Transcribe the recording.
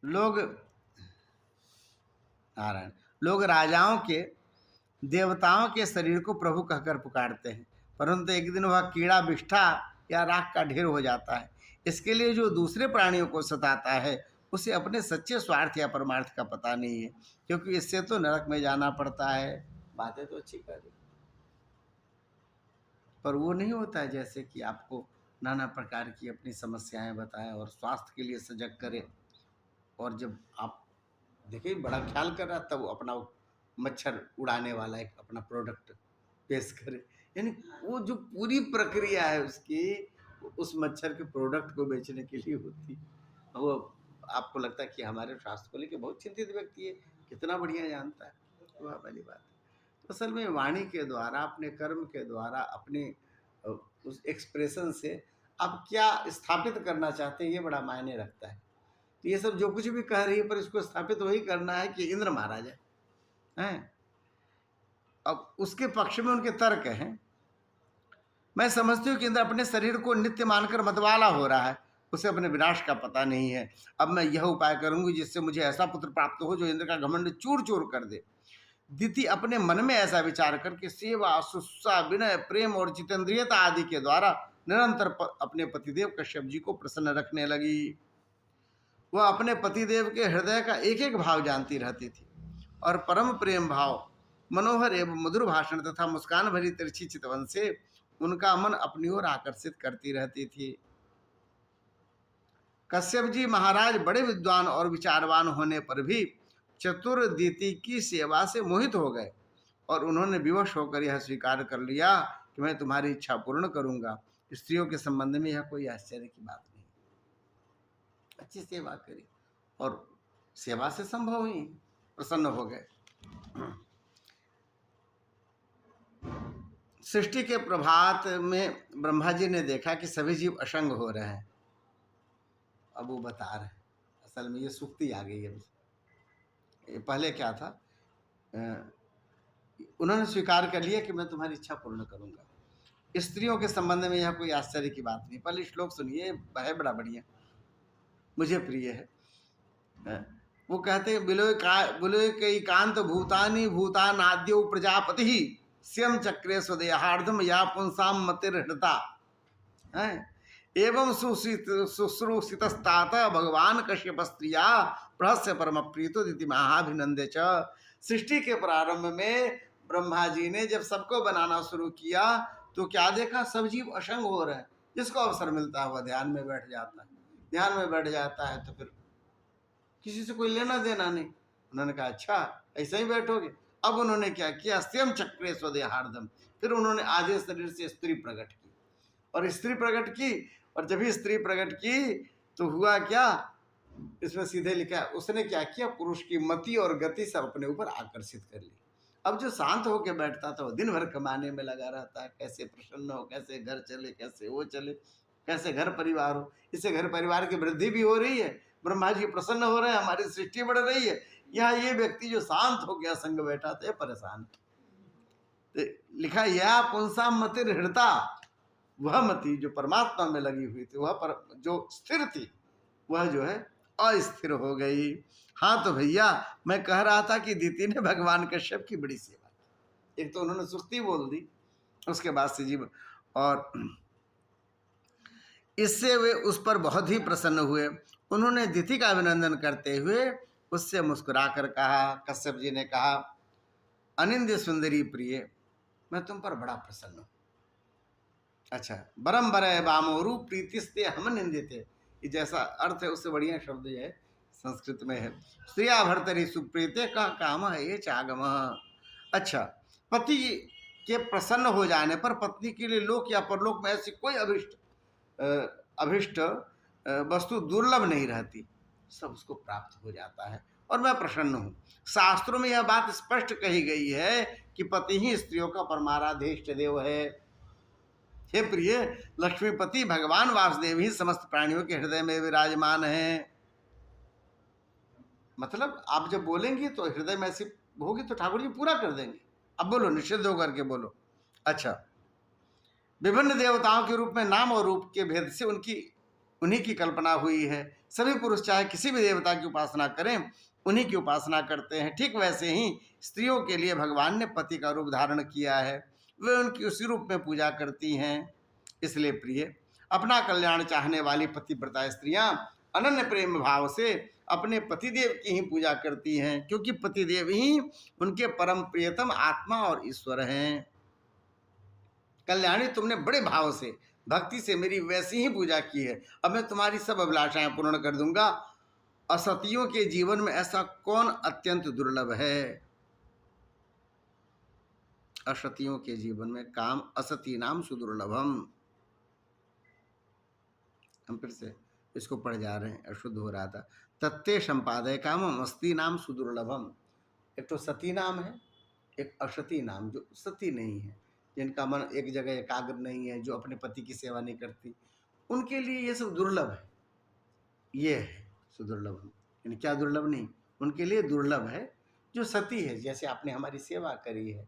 लोग नारायण लोग राजाओं के, देवताओं के शरीर को प्रभु कहकर पुकारते हैं, परंतु एक दिन वह कीड़ा बिष्ठा या राख का ढेर हो जाता है। इसके लिए जो दूसरे प्राणियों को सताता है उसे अपने सच्चे स्वार्थ या परमार्थ का पता नहीं है, क्योंकि इससे तो नरक में जाना पड़ता है। बातें तो अच्छी कर रही, पर वो नहीं होता है जैसे कि आपको नाना प्रकार की अपनी समस्याएं बताएं और स्वास्थ्य के लिए सजग करें, और जब आप देखिए बड़ा ख्याल कर रहा तब वो अपना मच्छर उड़ाने वाला एक अपना प्रोडक्ट पेश करे। यानी वो जो पूरी प्रक्रिया है उसकी, उस मच्छर के प्रोडक्ट को बेचने के लिए होती। वो आपको लगता है कि हमारे शास्त्र को लेकर बहुत चिंतित व्यक्ति है, कितना बढ़िया जानता है, वह वाली बात है। तो असल में वाणी के द्वारा, अपने कर्म के द्वारा, अपने उस एक्सप्रेशन से आप क्या स्थापित करना चाहते हैं ये बड़ा मायने रखता है। तो ये सब जो कुछ भी कह रही है, पर इसको स्थापित वही करना है कि इंद्र मारा जाए हैं। अब उसके पक्ष में उनके तर्क हैं। मैं समझती हूँ कि इंद्र अपने शरीर को नित्य मानकर मतवाला हो रहा है, उसे अपने विनाश का पता नहीं है। अब मैं यह उपाय करूंगी जिससे मुझे ऐसा पुत्र प्राप्त हो जो इंद्र का घमंड चूर चूर कर दे। दिति अपने मन में ऐसा विचार करके सेवा, शुश्रूषा, विनय, प्रेम और जितेंद्रियता आदि के द्वारा निरंतर अपने पतिदेव कश्यप जी को प्रसन्न रखने लगी। वह अपने पतिदेव के हृदय का एक एक भाव जानती रहती थी और परम प्रेम भाव, मनोहर एवं मधुर भाषण तथा मुस्कान भरी तिरछी चितवन से उनका मन अपनी ओर आकर्षित करती रहती थी। कश्यप जी महाराज बड़े विद्वान और विचारवान होने पर भी चतुर्दिति की सेवा से मोहित हो गए और उन्होंने विवश होकर यह स्वीकार कर लिया कि मैं तुम्हारी इच्छा पूर्ण करूंगा। स्त्रियों के संबंध में यह कोई आश्चर्य की बात नहीं। अच्छी सेवा करी और सेवा से संभव हुई, प्रसन्न हो गए। सृष्टि के प्रभात में ब्रह्मा जी ने देखा कि सभी जीव असंग हो रहे हैं। अब वो बता रहे, असल में ये सुक्ति आ गई है। पहले क्या था, उन्होंने स्वीकार कर लिया कि मैं तुम्हारी इच्छा पूर्ण करूंगा। स्त्रियों के संबंध में यह कोई आश्चर्य की बात नहीं। पहले श्लोक सुनिए, है बड़ा बढ़िया, मुझे प्रिय है। वो कहते हैं बिलोय कई कांत भूतानि भूतानाद्यो प्रजापति स्यम चक्रे स्वदेहार्धम या पुंसाम मतिर्हृता है एवं शुश्रूषितस्तात भगवान कश्यप स्त्रिया प्रहस्य परम प्रीतो दिति महाभिनंदे च। सृष्टि के प्रारंभ में ब्रह्मा जी ने जब सबको बनाना शुरू किया तो क्या देखा, सब जीव असंग हो रहे हैं। जिसको अवसर मिलता है वह ध्यान में बैठ जाता है। ध्यान में बैठ जाता है तो फिर किसी से कोई लेना देना नहीं। उन्होंने कहा अच्छा ऐसे ही बैठोगे। अब उन्होंने क्या किया, स्वयं चक्रे स्वदेहार्धम, फिर उन्होंने आधे शरीर से स्त्री प्रकट की और स्त्री प्रकट की। और जब ही स्त्री प्रकट की तो हुआ क्या, इसमें सीधे लिखा है उसने क्या किया, पुरुष की मति और गति सब अपने ऊपर आकर्षित कर ली। अब जो शांत होकर बैठता था वो दिन भर कमाने में लगा रहता है, कैसे प्रसन्न हो, कैसे घर चले, कैसे वो चले, कैसे घर परिवार हो। इससे घर परिवार की वृद्धि भी हो रही है, ब्रह्मा जी प्रसन्न हो रहे हैं, हमारी सृष्टि बढ़ रही है। यहाँ ये व्यक्ति जो शांत हो गया संग बैठा था परेशान। तो लिखा या पुंसा मति हृदता, वह मति जो परमात्मा में लगी हुई थी, वह पर जो स्थिर थी वह जो है अस्थिर हो गई। हाँ तो भैया मैं कह रहा था कि दीति ने भगवान कश्यप की बड़ी सेवा की। एक तो उन्होंने सुक्ति बोल दी, उसके बाद से जीव, और इससे वे उस पर बहुत ही प्रसन्न हुए। उन्होंने दीति का अभिनंदन करते हुए उससे मुस्कुराकर कहा, कश्यप जी ने कहा, अनिंद्य सुंदरी प्रिय, मैं तुम पर बड़ा प्रसन्न हूँ। अच्छा, बरम बरय बामोरु प्रीतिस्ते हम निंदिते, ये जैसा अर्थ है उससे बढ़िया शब्द है संस्कृत में है, श्रिया भर्तरी सुप्रीते कह काम है ये चागम। अच्छा, पति के प्रसन्न हो जाने पर पत्नी के लिए लोक या परलोक में ऐसी कोई अभिष्ट वस्तु दुर्लभ नहीं रहती, सब उसको प्राप्त हो जाता है और मैं प्रसन्न हूँ। शास्त्रों में यह बात स्पष्ट कही गई है कि पति ही स्त्रियों का परमाराध्येष्ट देव है। हे प्रिय, लक्ष्मीपति भगवान वासुदेव ही समस्त प्राणियों के हृदय में विराजमान हैं। मतलब आप जब बोलेंगे तो हृदय में ऐसी होगी तो ठाकुर जी पूरा कर देंगे। अब बोलो, निषिद्ध होकर के बोलो। अच्छा, विभिन्न देवताओं के रूप में नाम और रूप के भेद से उनकी उन्हीं की कल्पना हुई है। सभी पुरुष चाहे किसी भी देवता की उपासना करें, उन्हीं की उपासना करते हैं। ठीक वैसे ही स्त्रियों के लिए भगवान ने पति का रूप धारण किया है, वे उनकी उसी रूप में पूजा करती हैं। इसलिए प्रिय, अपना कल्याण चाहने वाली पतिव्रता स्त्रियां अनन्य प्रेम भाव से अपने पतिदेव की ही पूजा करती हैं, क्योंकि पतिदेव ही उनके परम प्रियतम आत्मा और ईश्वर हैं। कल्याणी, तुमने बड़े भाव से भक्ति से मेरी वैसी ही पूजा की है। अब मैं तुम्हारी सब अभिलाषाएं पूर्ण कर दूंगा। असतियों के जीवन में ऐसा कौन अत्यंत दुर्लभ है? असतियों के जीवन में काम असती नाम सुदुर्लभम। हम फिर से इसको पढ़ जा रहे हैं, अशुद्ध हो रहा था। तत्ते संपादय कामम अस्ति नाम सुदुर्लभम। एक तो सती नाम है, एक असती नाम जो सती नहीं है, जिनका मन एक जगह एकाग्र नहीं है, जो अपने पति की सेवा नहीं करती, उनके लिए ये सब दुर्लभ है। ये है सुदुर्लभम, यानी क्या दुर्लभ नहीं, उनके लिए दुर्लभ है जो सती है, जैसे आपने हमारी सेवा करी है,